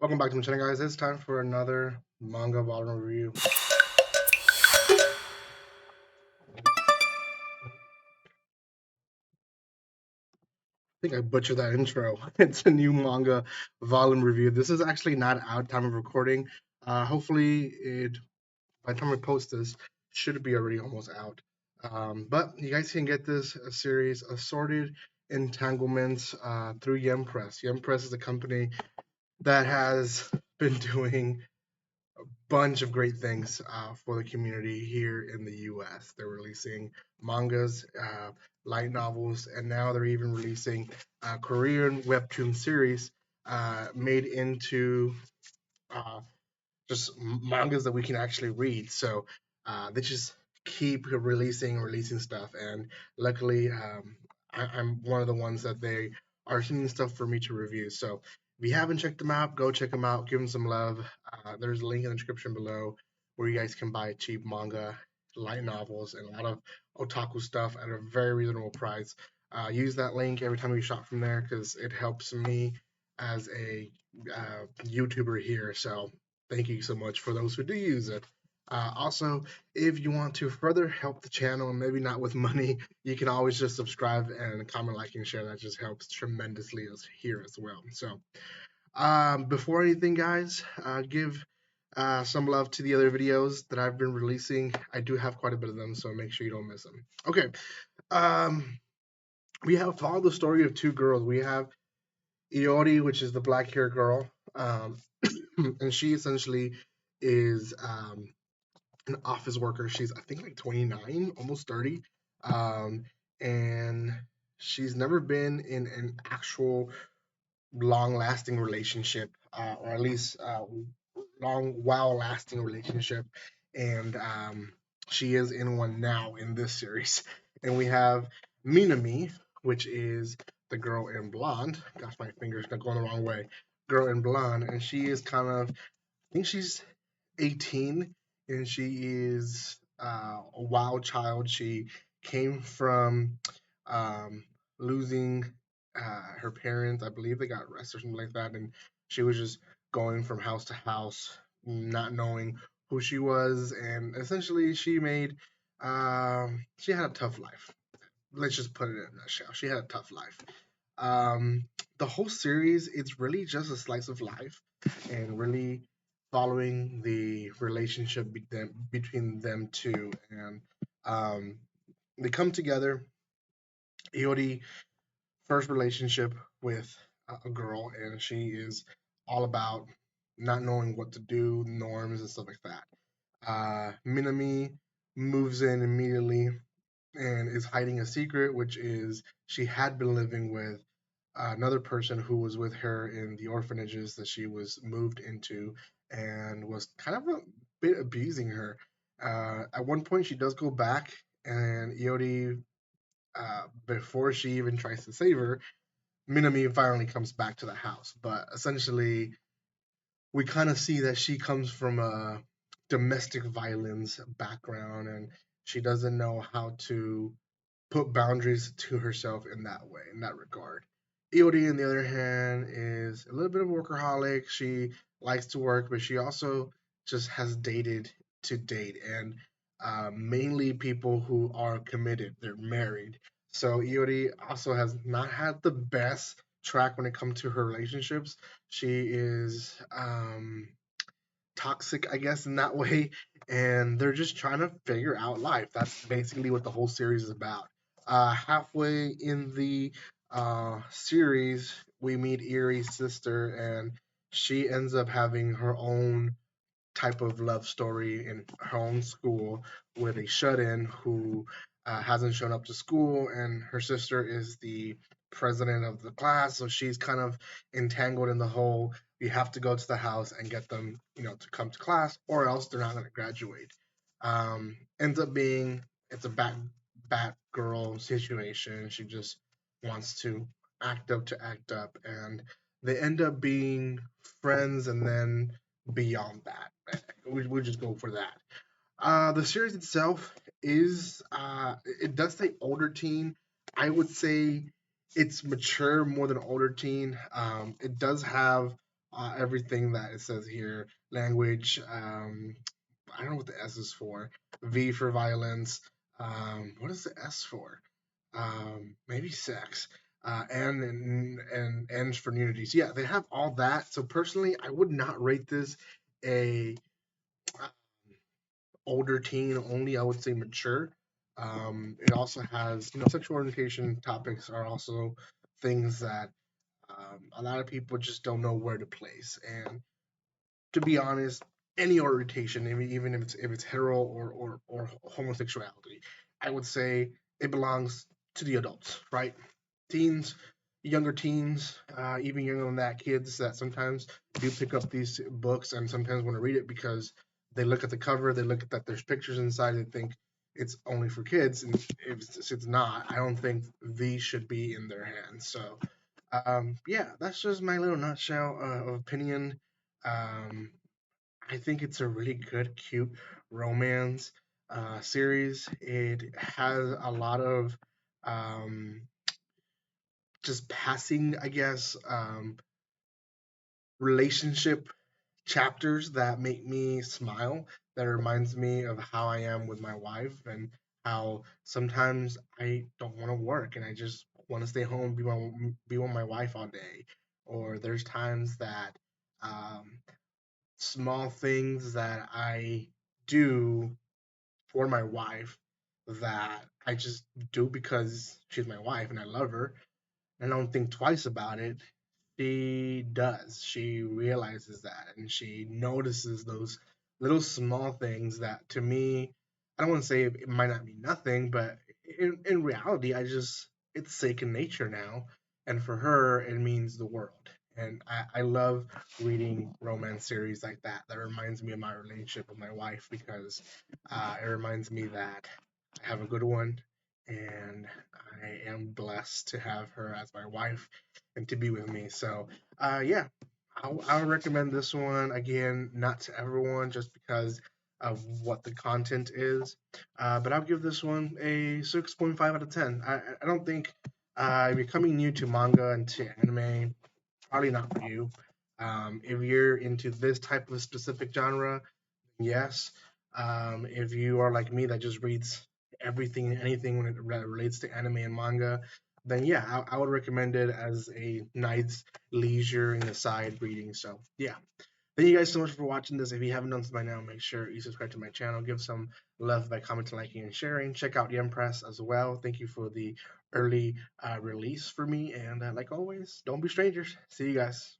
Welcome back to my channel, guys. It's time for another manga volume review. I think I butchered that intro. It's a new manga volume review. This is actually not out time of recording. Hopefully, by the time I post this, should be already almost out. But you guys can get this series, Assorted Entanglements, through Yem Press. Yem Press is a company that has been doing bunch of great things for the community here in the U.S. They're releasing mangas, light novels, and now they're even releasing Korean webtoon series made into just mangas that we can actually read. So they just keep releasing stuff, and luckily, I'm one of the ones that they are sending stuff for me to review. So if you haven't checked them out, go check them out. Give them some love. There's a link in the description below where you guys can buy cheap manga, light novels, and a lot of otaku stuff at a very reasonable price. Use that link every time you shop from there because it helps me as a YouTuber here. So thank you so much for those who do use it. Also, if you want to further help the channel, maybe not with money, you can always just subscribe and comment, like, and share. That just helps tremendously us here as well. So, before anything, guys, give some love to the other videos that I've been releasing. I do have quite a bit of them, so make sure you don't miss them. Okay, um, we have followed the story of two girls. We have Iori, which is the black hair girl, um, and she essentially is an office worker. She's, I think, like 29, almost 30, um, and she's never been in an actual long-lasting relationship, or at least long, while-lasting relationship, and she is in one now in this series. And we have Minami, which is the girl in blonde. Gosh, my fingers are going the wrong way. Girl in blonde, and she is kind of, I think she's 18, and she is a wild child. She came from um, losing her parents. I believe they got arrested or something like that, and she was just going from house to house, not knowing who she was, and essentially she had a tough life. Let's just put it in a nutshell. She had a tough life. Um, the whole series, it's really just a slice of life, and really following the relationship between them two, and um, they come together. Iori first relationship with a girl, and she is all about not knowing what to do, norms and stuff like that. Minami moves in immediately and is hiding a secret, which is she had been living with another person who was with her in the orphanages that she was moved into, and was kind of a bit abusing her. At one point, she does go back, and Iori, before she even tries to save her, Minami finally comes back to the house. But essentially, we kind of see that she comes from a domestic violence background, and she doesn't know how to put boundaries to herself in that way, in that regard. EOD, on the other hand, is a little bit of a workaholic. She likes to work, but she also just has dated to date, and mainly people who are committed. They're married. So EOD also has not had the best track when it comes to her relationships. She is toxic, I guess, in that way, and they're just trying to figure out life. That's basically what the whole series is about. Halfway in the series, we meet Erie's sister, and she ends up having her own type of love story in her own school with a shut-in who hasn't shown up to school, and her sister is the president of the class, so she's kind of entangled in the whole you have to go to the house and get them, to come to class, or else they're not going to graduate. Ends up being it's a bat girl situation. She just wants to act up, and they end up being friends, and then beyond that, we just go for that. The series itself is it does say older teen. I would say it's mature more than older teen. It does have everything that it says here. Language. I don't know what the S is for. V for violence. What is the S for? Maybe sex. And N's for nudities. Yeah, they have all that. So personally, I would not rate this a older teen only. I would say mature. It also has, sexual orientation topics are also things that a lot of people just don't know where to place. And to be honest, any orientation, even if it's hetero or homosexuality, I would say it belongs to the adults, right? Teens, younger teens, even younger than that, kids that sometimes do pick up these books and sometimes want to read it because they look at the cover, they look at that there's pictures inside, they think it's only for kids, and if it's not, I don't think these should be in their hands. So, yeah, that's just my little nutshell of opinion. Um, I think it's a really good, cute romance series. It has a lot of um, just passing, I guess, relationship chapters that make me smile. That reminds me of how I am with my wife and how sometimes I don't want to work and I just want to stay home, be with my wife all day. Or there's times that um, small things that I do for my wife that I just do because she's my wife and I love her and I don't think twice about it. She does. She realizes that and she notices those little small things that to me, I don't want to say it might not mean nothing, but in reality, it's second nature now. And for her, it means the world. And I love reading romance series like that. That reminds me of my relationship with my wife because it reminds me that I have a good one and I am blessed to have her as my wife and to be with me. So, yeah, I would recommend this one again, not to everyone, just because of what the content is. But I'll give this one a 6.5 out of 10. I don't think if you're coming new to manga and to anime, probably not for you. If you're into this type of specific genre, yes. If you are like me that just reads everything and anything when it relates to anime and manga, then yeah, I would recommend it as a nice leisure and aside reading. So yeah. Thank you guys so much for watching this. If you haven't done so by now, make sure you subscribe to my channel. Give some love by commenting, liking, and sharing. Check out the Empress as well. Thank you for the early release for me. And like always, don't be strangers. See you guys.